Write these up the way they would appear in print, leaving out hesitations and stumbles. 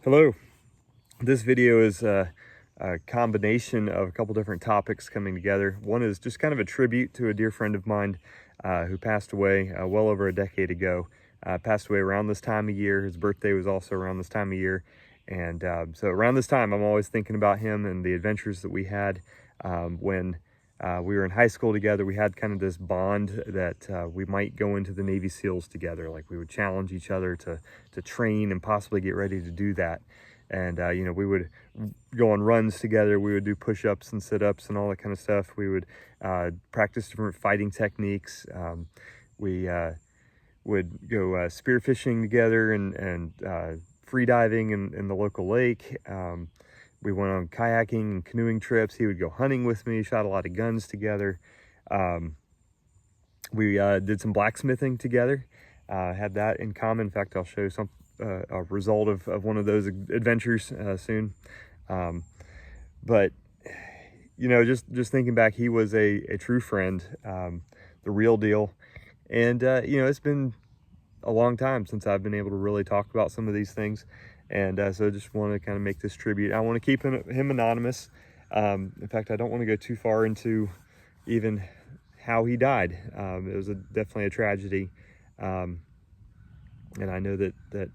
Hello. This video is a combination of a couple different topics coming together. One is just kind of a tribute to a dear friend of mine who passed away well over a decade ago. Passed away around this time of year. His birthday was also around this time of year. And so around this time, I'm always thinking about him and the adventures that we had when we were in high school together. We had kind of this bond that we might go into the Navy SEALs together. Like we would challenge each other to train and possibly get ready to do that. And, we would go on runs together. We would do push-ups and sit-ups and all that kind of stuff. We would practice different fighting techniques. We would go spearfishing together and free diving in the local lake. We went on kayaking and canoeing trips. He would go hunting with me, shot a lot of guns together. We did some blacksmithing together, had that in common. In fact, I'll show a result of one of those adventures soon. But, just thinking back, he was a true friend, the real deal. And, it's been a long time since I've been able to really talk about some of these things. And so I just want to kind of make this tribute. I want to keep him anonymous. In fact, I don't want to go too far into even how he died. It was definitely a tragedy. And I know that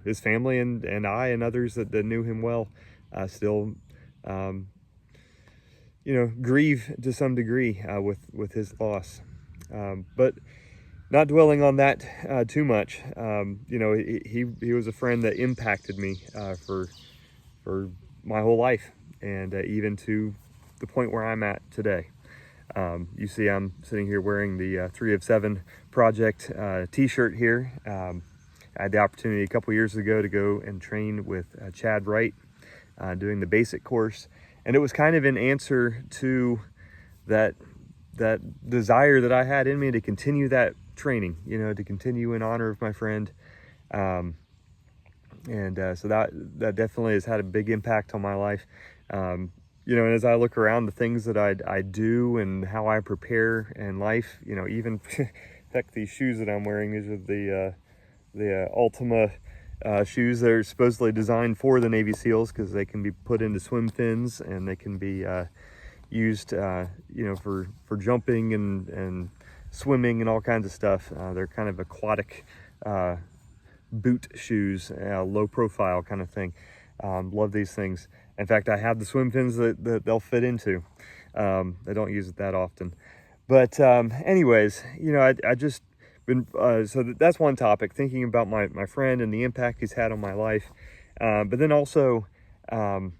his family and I and others that knew him well still, grieve to some degree with his loss. But not dwelling on that too much. He was a friend that impacted me for my whole life, and even to the point where I'm at today. You see, I'm sitting here wearing the 3 of 7 Project t-shirt here. I had the opportunity a couple years ago to go and train with Chad Wright, doing the basic course, and it was kind of an answer to that desire that I had in me to continue that training, to continue in honor of my friend. So that definitely has had a big impact on my life. And as I look around the things that I do and how I prepare in life, even heck, these shoes that I'm wearing, these are the Ultima shoes that are supposedly designed for the Navy SEALs because they can be put into swim fins and they can be used, for jumping and swimming and all kinds of stuff. They're kind of aquatic boot shoes, low profile kind of thing. Love these things. In fact, I have the swim fins that they'll fit into. I don't use it that often. But anyways, I just been, so that's one topic, thinking about my friend and the impact he's had on my life. But then also, the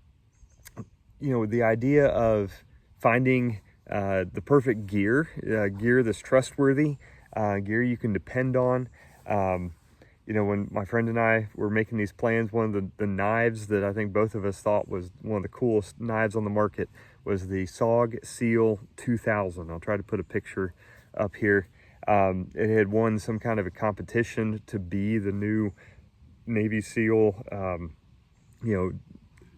idea of finding the perfect gear that's trustworthy, gear you can depend on. When my friend and I were making these plans, one of the knives that I think both of us thought was one of the coolest knives on the market was the SOG Seal 2000. I'll try to put a picture up here. It had won some kind of a competition to be the new Navy SEAL,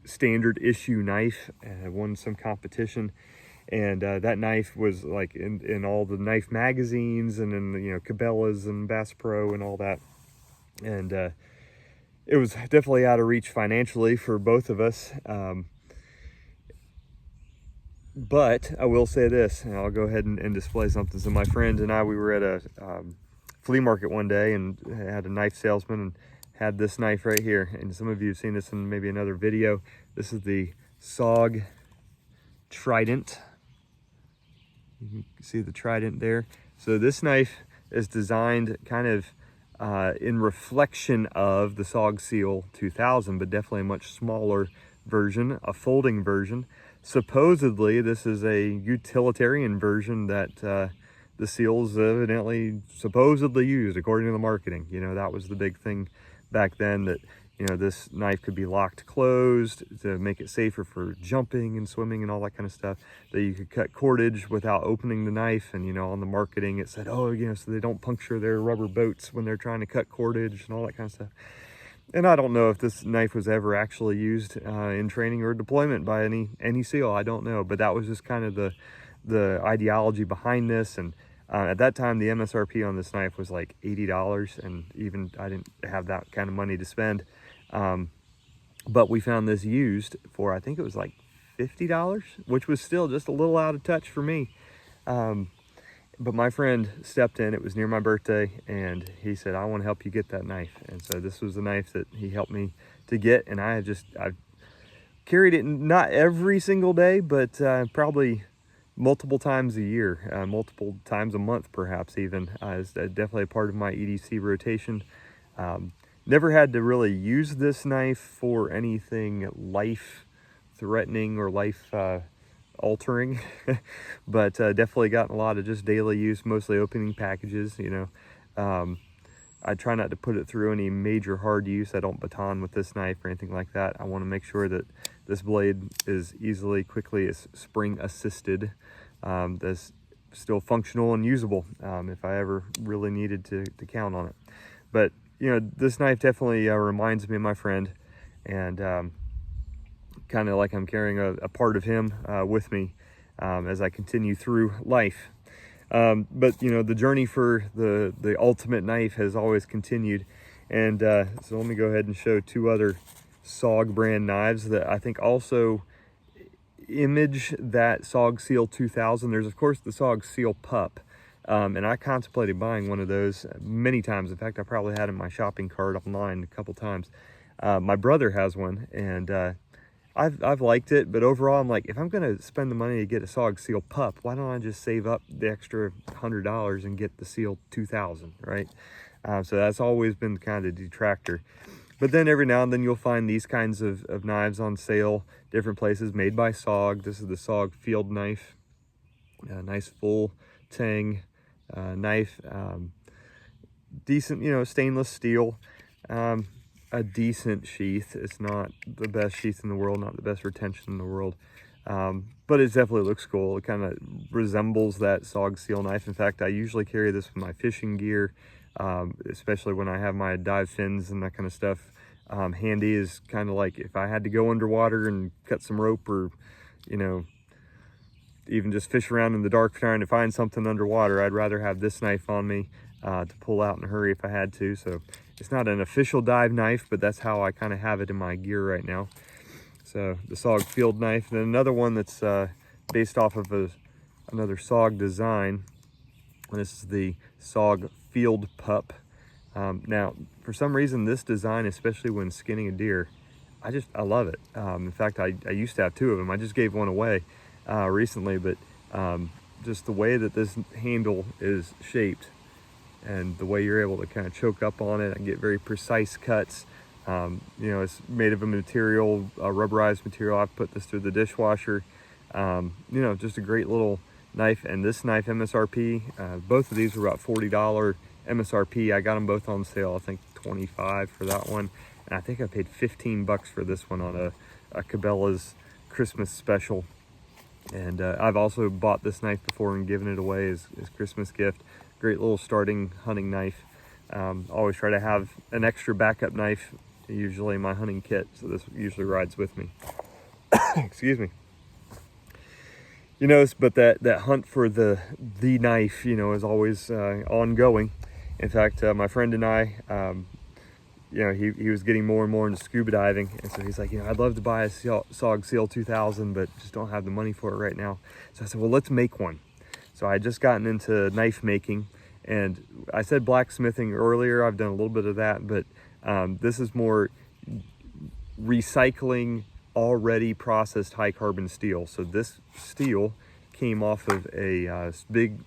standard issue knife. It won some competition. And that knife was like in all the knife magazines and in Cabela's and Bass Pro and all that. And it was definitely out of reach financially for both of us. But I will say this, and I'll go ahead and display something. So my friend and I, we were at a flea market one day and had a knife salesman and had this knife right here. And some of you have seen this in maybe another video. This is the SOG Trident. You can see the trident there. So this knife is designed kind of in reflection of the SOG Seal 2000, but definitely a much smaller version, a folding version. Supposedly, this is a utilitarian version that the SEALs evidently supposedly used, according to the marketing. That was the big thing back then, that this knife could be locked closed to make it safer for jumping and swimming and all that kind of stuff, that you could cut cordage without opening the knife. And on the marketing it said, so they don't puncture their rubber boats when they're trying to cut cordage and all that kind of stuff. And I don't know if this knife was ever actually used in training or deployment by any SEAL. I don't know, but that was just kind of the ideology behind this. And at that time, the MSRP on this knife was like $80, and even I didn't have that kind of money to spend. but we found this used for, I think it was like $50, which was still just a little out of touch for me. But my friend stepped in, it was near my birthday, and he said, I want to help you get that knife. And so this was the knife that he helped me to get, and I've carried it not every single day, but probably multiple times a year, multiple times a month perhaps even. It's definitely a part of my EDC rotation. Never had to really use this knife for anything life-threatening or life-altering, but definitely gotten a lot of just daily use, mostly opening packages, you know. I try not to put it through any major hard use. I don't baton with this knife or anything like that. I want to make sure that this blade is quickly spring assisted, that's still functional and usable if I ever really needed to count on it. But you know, this knife definitely reminds me of my friend, and kind of like I'm carrying a part of him with me as I continue through life. But you know, the journey for the ultimate knife has always continued, and so let me go ahead and show two other SOG brand knives that I think also image that SOG Seal 2000. There's of course the SOG Seal Pup, and I contemplated buying one of those many times. In fact, I probably had it in my shopping cart online a couple times. My brother has one, and I've liked it, but overall I'm like, if I'm gonna spend the money to get a SOG Seal Pup, why don't I just save up the extra $100 and get the Seal 2000, right? So that's always been kind of a detractor. But then every now and then you'll find these kinds of knives on sale, different places, made by SOG. This is the SOG Field Knife, nice full tang knife, decent, you know, stainless steel. A decent sheath. It's not the best sheath in the world, not the best retention in the world, but it definitely looks cool. It kind of resembles that SOG Seal knife. In fact, I usually carry this with my fishing gear, especially when I have my dive fins and that kind of stuff. Handy is kind of like if I had to go underwater and cut some rope, or you know, even just fish around in the dark trying to find something underwater, I'd rather have this knife on me to pull out in a hurry if I had to. So it's not an official dive knife, but that's how I kind of have it in my gear right now. So the SOG Field Knife, and then another one that's based off of another SOG design. This is the SOG Field Pup. Now, for some reason, this design, especially when skinning a deer, I love it. In fact, I used to have two of them. I just gave one away recently, but just the way that this handle is shaped and the way you're able to kind of choke up on it and get very precise cuts. You know, it's made of a material, a rubberized material. I've put this through the dishwasher. You know, just a great little knife. And this knife MSRP, both of these were about $40 MSRP. I got them both on sale, I think $25 for that one, and I think I paid $15 for this one on a Cabela's Christmas special. And I've also bought this knife before and given it away as Christmas gift. Great little starting hunting knife. Always try to have an extra backup knife, usually in my hunting kit, so this usually rides with me. Excuse me. You know, but that hunt for the knife, you know, is always ongoing. In fact, my friend and I, you know, he was getting more and more into scuba diving, and so he's like, you know, I'd love to buy a SOG Seal 2000, but just don't have the money for it right now. So I said, well, let's make one. So I had just gotten into knife making, and I said blacksmithing earlier. I've done a little bit of that, but this is more recycling already processed high carbon steel. So this steel came off of a big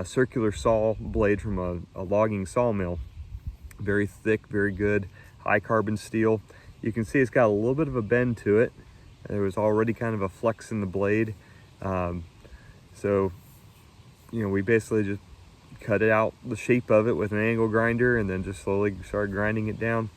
circular saw blade from a logging sawmill. Very thick, very good, high carbon steel. You can see it's got a little bit of a bend to it. There was already kind of a flex in the blade. So, you know, we basically just cut it out, the shape of it with an angle grinder, and then just slowly started grinding it down.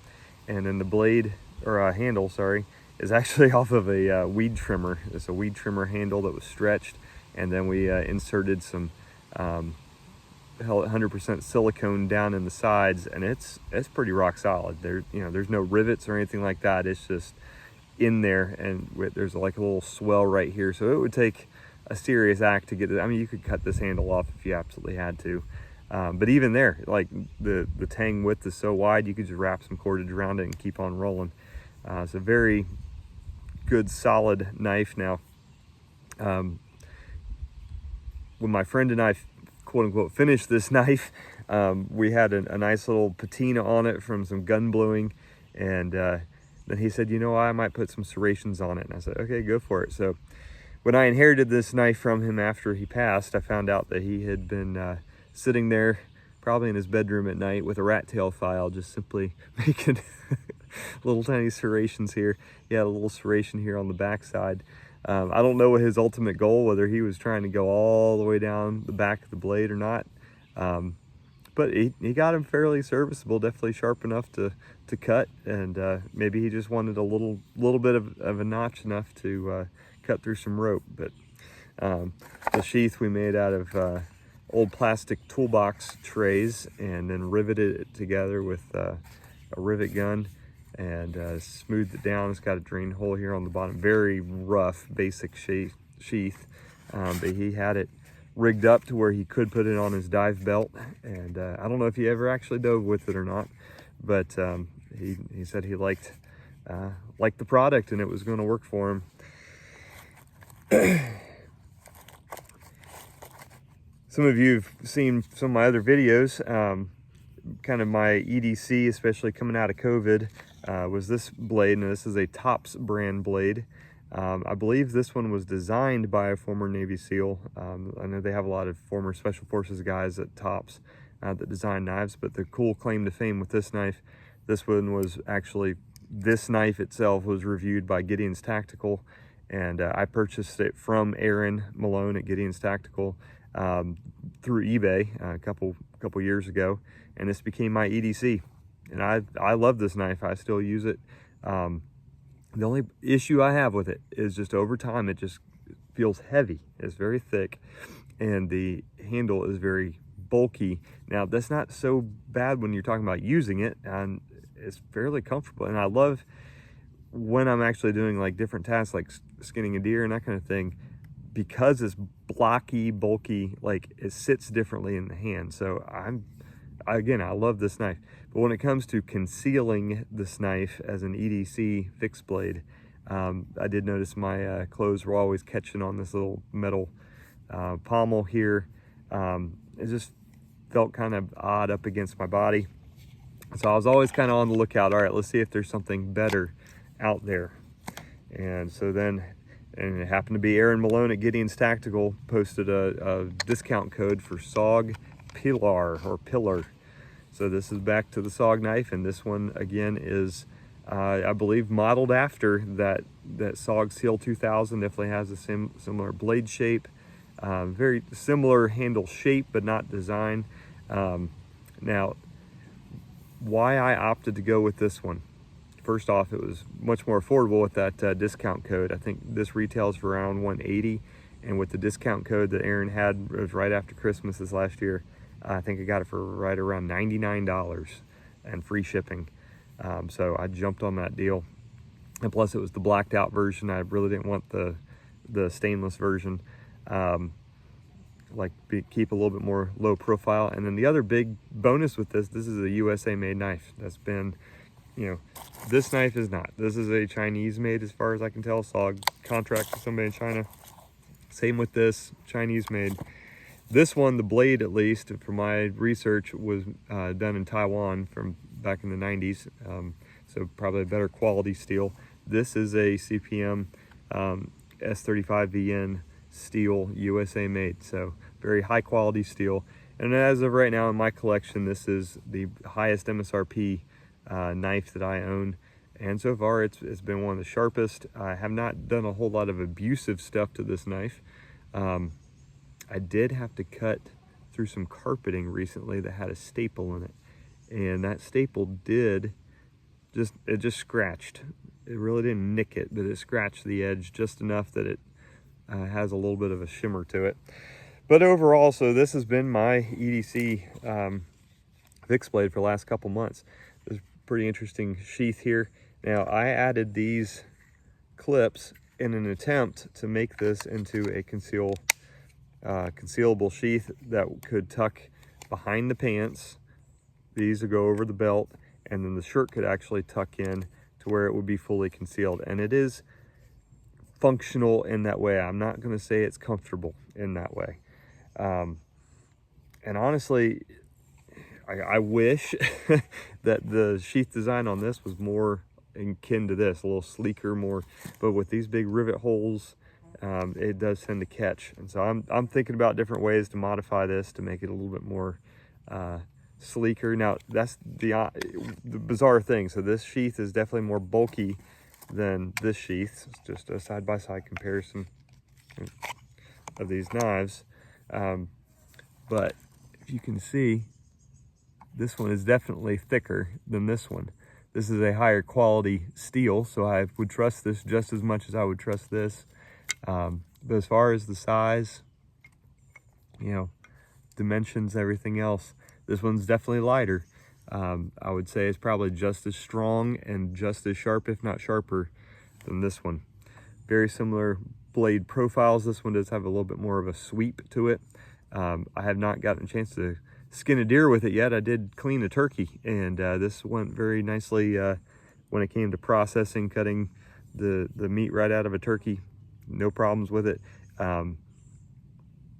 And then the blade, or handle, sorry, is actually off of a weed trimmer. It's a weed trimmer handle that was stretched, and then we inserted some 100% silicone down in the sides, and it's pretty rock solid. There's no rivets or anything like that. It's just in there, and there's like a little swell right here, so it would take a serious act to get it. I mean, you could cut this handle off if you absolutely had to, but even there, like the tang width is so wide, you could just wrap some cordage around it and keep on rolling. It's a very good, solid knife. Now, when my friend and I, quote unquote, finished this knife, we had a nice little patina on it from some gun bluing, and then he said, you know, I might put some serrations on it. And I said, okay, go for it. So when I inherited this knife from him after he passed, I found out that he had been sitting there probably in his bedroom at night with a rat tail file, just simply making little tiny serrations here. He had a little serration here on the back side. I don't know what his ultimate goal, whether he was trying to go all the way down the back of the blade or not. But he got him fairly serviceable, definitely sharp enough to cut, and maybe he just wanted a little bit of a notch enough to cut through some rope. But the sheath we made out of old plastic toolbox trays, and then riveted it together with a rivet gun, and smoothed it down. It's got a drain hole here on the bottom. Very rough, basic sheath, but he had it rigged up to where he could put it on his dive belt, and I don't know if he ever actually dove with it or not, but he said he liked the product and it was going to work for him. Some of you have seen some of my other videos. Kind of my EDC, especially coming out of COVID, was this blade, and this is a Tops brand blade. I believe this one was designed by a former Navy SEAL. I know they have a lot of former Special Forces guys at Tops that design knives, but the cool claim to fame with this knife, this one was actually, this knife itself was reviewed by Gideon's Tactical, and I purchased it from Aaron Malone at Gideon's Tactical through eBay a couple years ago, and this became my EDC. And I love this knife. I still use it. The only issue I have with it is just over time, it just feels heavy. It's very thick, and the handle is very bulky. Now, that's not so bad when you're talking about using it, and it's fairly comfortable. And I love when I'm actually doing like different tasks, like skinning a deer and that kind of thing, because it's blocky, bulky, like it sits differently in the hand. So again, I love this knife. But when it comes to concealing this knife as an EDC fixed blade, I did notice my clothes were always catching on this little metal pommel here. It just felt kind of odd up against my body. So I was always kind of on the lookout. All right, let's see if there's something better out there. And so then, and it happened to be Aaron Malone at Gideon's Tactical posted a discount code for SOG Pillar. So this is back to the SOG knife, and this one again is, I believe, modeled after that SOG Seal 2000. Definitely has a similar blade shape, very similar handle shape, but not design. Now, why I opted to go with this one? First off, it was much more affordable with that discount code. I think this retails for around $180, and with the discount code that Aaron had, it was right after Christmas this last year. I think I got it for right around $99 and free shipping. So I jumped on that deal. And plus it was the blacked out version. I really didn't want the stainless version. Keep a little bit more low profile. And then the other big bonus with this is a USA made knife. That's been, you know, this knife is not. This is a Chinese made as far as I can tell. SOG contract with somebody in China. Same with this, Chinese made. This one, the blade at least, from my research, was done in Taiwan from back in the 90s, so probably a better quality steel. This is a CPM S35VN steel, USA made, so very high quality steel. And as of right now in my collection, this is the highest MSRP knife that I own. And so far, it's been one of the sharpest. I have not done a whole lot of abusive stuff to this knife. I did have to cut through some carpeting recently that had a staple in it, and that staple just scratched. It really didn't nick it, but it scratched the edge just enough that it has a little bit of a shimmer to it. But overall, so this has been my EDC fixed blade for the last couple months. There's a pretty interesting sheath here. Now, I added these clips in an attempt to make this into a concealable sheath that could tuck behind the pants. These would go over the belt, and then the shirt could actually tuck in to where it would be fully concealed. And it is functional in that way. I'm not going to say it's comfortable in that way. And honestly, I wish that the sheath design on this was more akin to this, a little sleeker, more, but with these big rivet holes, it does tend to catch. And so I'm thinking about different ways to modify this to make it a little bit more sleeker. Now that's the bizarre thing. So this sheath is definitely more bulky than this sheath. It's just a side-by-side comparison of these knives. But if you can see, this one is definitely thicker than this one. This is a higher quality steel, so I would trust this just as much as I would trust this. But as far as the size, you know, dimensions, everything else, this one's definitely lighter. I would say it's probably just as strong and just as sharp, if not sharper, than this one. Very similar blade profiles. This one does have a little bit more of a sweep to it. I have not gotten a chance to skin a deer with it yet. I did clean a turkey, and this went very nicely when it came to processing, cutting the meat right out of a turkey. No problems with it. You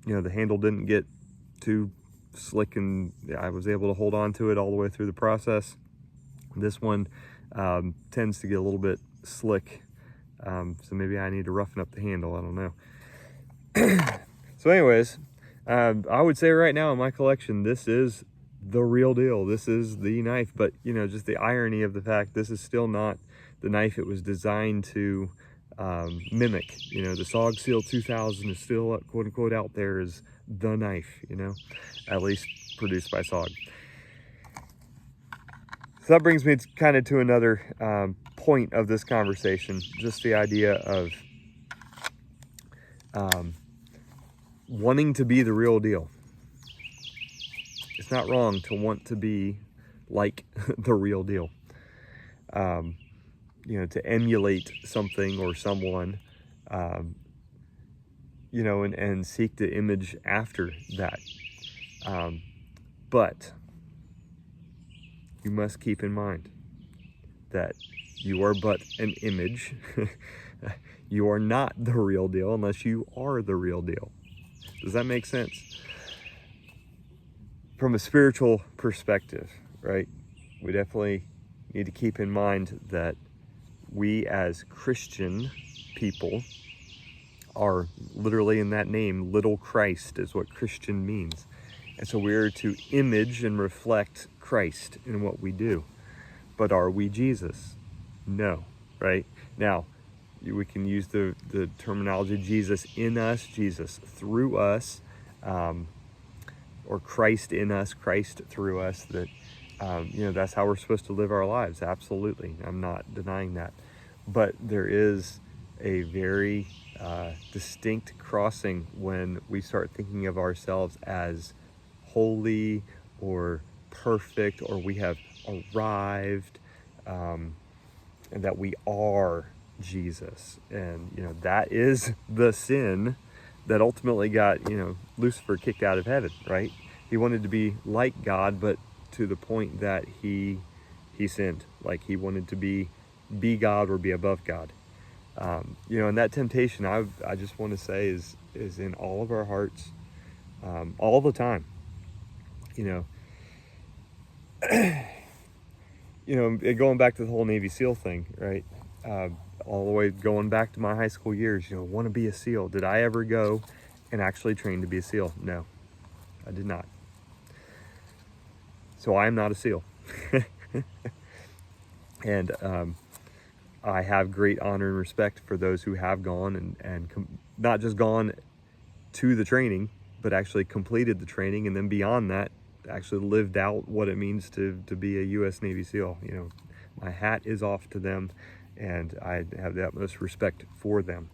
know, the handle didn't get too slick, and I was able to hold on to it all the way through the process. This one tends to get a little bit slick, so maybe I need to roughen up the handle. I don't know. So anyways, I would say right now in my collection, this is the real deal. This is the knife. But, you know, just the irony of the fact this is still not the knife it was designed to mimic. You know, the SOG Seal 2000 is still, quote unquote, out there as the knife, you know, at least produced by SOG. So that brings me kind of to another point of this conversation, just the idea of wanting to be the real deal. It's not wrong to want to be like the real deal. You know, to emulate something or someone, you know, and seek to image after that. But you must keep in mind that you are but an image. You are not the real deal unless you are the real deal. Does that make sense? From a spiritual perspective, right? We definitely need to keep in mind that we as Christian people are literally, in that name, little Christ is what Christian means. And so we're to image and reflect Christ in what we do. But are we Jesus? No, right? Now, we can use the terminology Jesus in us, Jesus through us, or Christ in us, Christ through us. That you know, that's how we're supposed to live our lives. Absolutely, I'm not denying that. But there is a very distinct crossing when we start thinking of ourselves as holy or perfect, or we have arrived, and that we are Jesus. And you know, that is the sin that ultimately got, you know, Lucifer kicked out of heaven, right? He wanted to be like God, but to the point that he sinned. Like, he wanted to be God or be above God. You know, and that temptation, I just want to say, is in all of our hearts, all the time. You know, you know, going back to the whole Navy SEAL thing, right? All the way going back to my high school years, you know, want to be a SEAL. Did I ever go and actually train to be a SEAL? No, I did not. So I am not a SEAL. And I have great honor and respect for those who have gone and not just gone to the training, but actually completed the training, and then beyond that, actually lived out what it means to be a U.S. Navy SEAL. You know, my hat is off to them, and I have the utmost respect for them.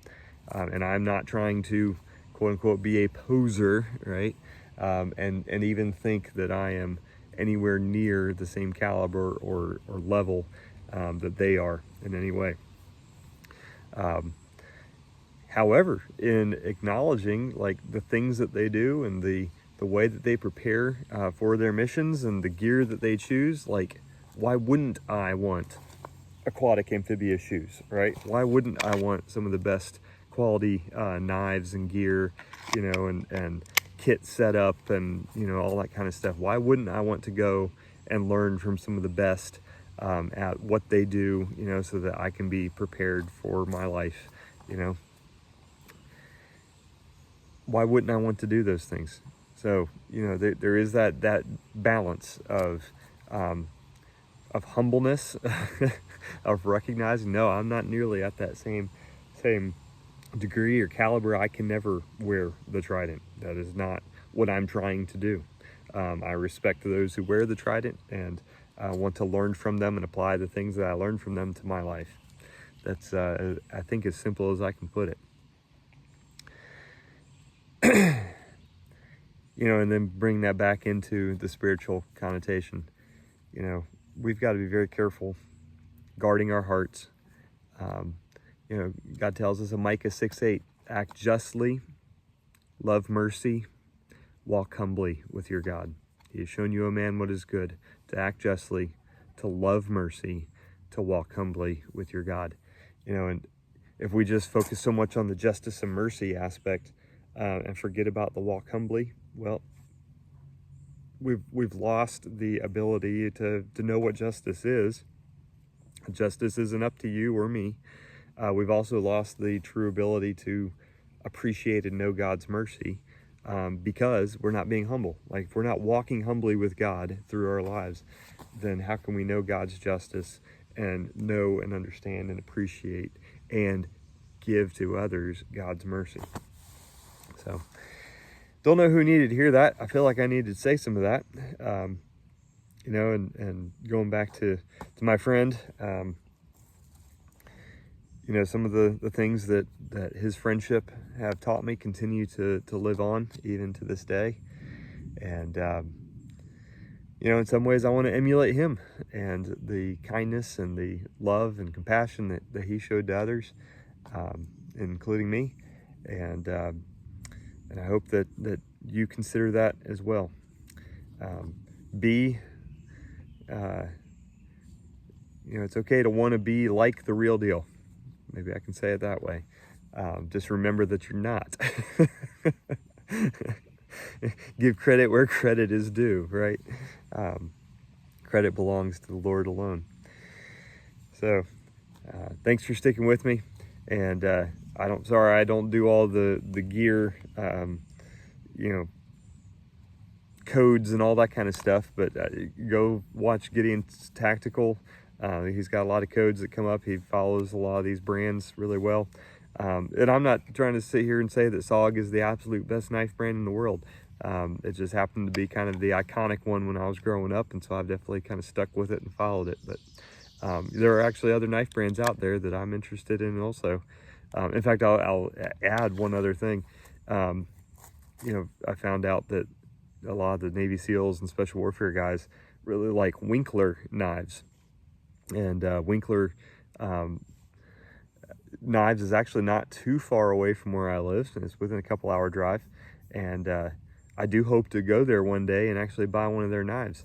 And I'm not trying to, quote unquote, be a poser, right? And even think that I am anywhere near the same caliber or level that they are in any way. However, in acknowledging like the things that they do and the way that they prepare for their missions and the gear that they choose, like, why wouldn't I want aquatic amphibious shoes, right? Why wouldn't I want some of the best quality knives and gear, you know, and kit setup and, you know, all that kind of stuff? Why wouldn't I want to go and learn from some of the best at what they do, you know, so that I can be prepared for my life, you know? Why wouldn't I want to do those things? So, you know, there is that balance of humbleness, of recognizing, no, I'm not nearly at that same degree or caliber. I can never wear the trident. That is not what I'm trying to do. I respect those who wear the trident and want to learn from them and apply the things that I learned from them to my life. That's, I think, as simple as I can put it. You know, and then bring that back into the spiritual connotation. You know, we've got to be very careful guarding our hearts. You know, God tells us in Micah 6:8, act justly, love mercy, walk humbly with your God. He has shown you, a man, what is good, to act justly, to love mercy, to walk humbly with your God. You know, and if we just focus so much on the justice and mercy aspect and forget about the walk humbly, well, we've lost the ability to know what justice is. Justice isn't up to you or me. We've also lost the true ability to appreciate and know God's mercy because we're not being humble. Like, if we're not walking humbly with God through our lives, then how can we know God's justice and know and understand and appreciate and give to others God's mercy? So, don't know who needed to hear that. I feel like I needed to say some of that. You know, and going back to my friend, you know, some of the things that his friendship have taught me continue to live on even to this day. And, you know, in some ways I want to emulate him and the kindness and the love and compassion that he showed to others, including me. And I hope that you consider that as well. You know, it's okay to want to be like the real deal. Maybe I can say it that way. Just remember that you're not. Give credit where credit is due, right? Credit belongs to the Lord alone. So, thanks for sticking with me. And sorry I don't do all the gear, you know, codes and all that kind of stuff, but go watch Gideon's Tactical. He's got a lot of codes that come up. He follows a lot of these brands really well. And I'm not trying to sit here and say that SOG is the absolute best knife brand in the world. It just happened to be kind of the iconic one when I was growing up, and so I've definitely kind of stuck with it and followed it. But there are actually other knife brands out there that I'm interested in also. In fact, I'll add one other thing. You know, I found out that a lot of the Navy SEALs and Special Warfare guys really like Winkler knives. And Winkler knives is actually not too far away from where I live, and it's within a couple-hour drive. And I do hope to go there one day and actually buy one of their knives.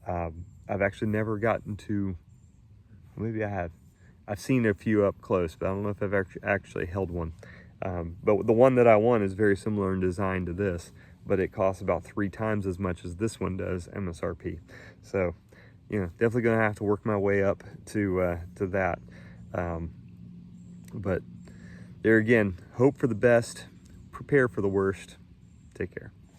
I've actually never gotten to, maybe I have. I've seen a few up close, but I don't know if I've actually held one. But the one that I want is very similar in design to this, but it costs about 3 times as much as this one does MSRP. So, you know, definitely gonna have to work my way up to that. But there again, hope for the best, prepare for the worst. Take care.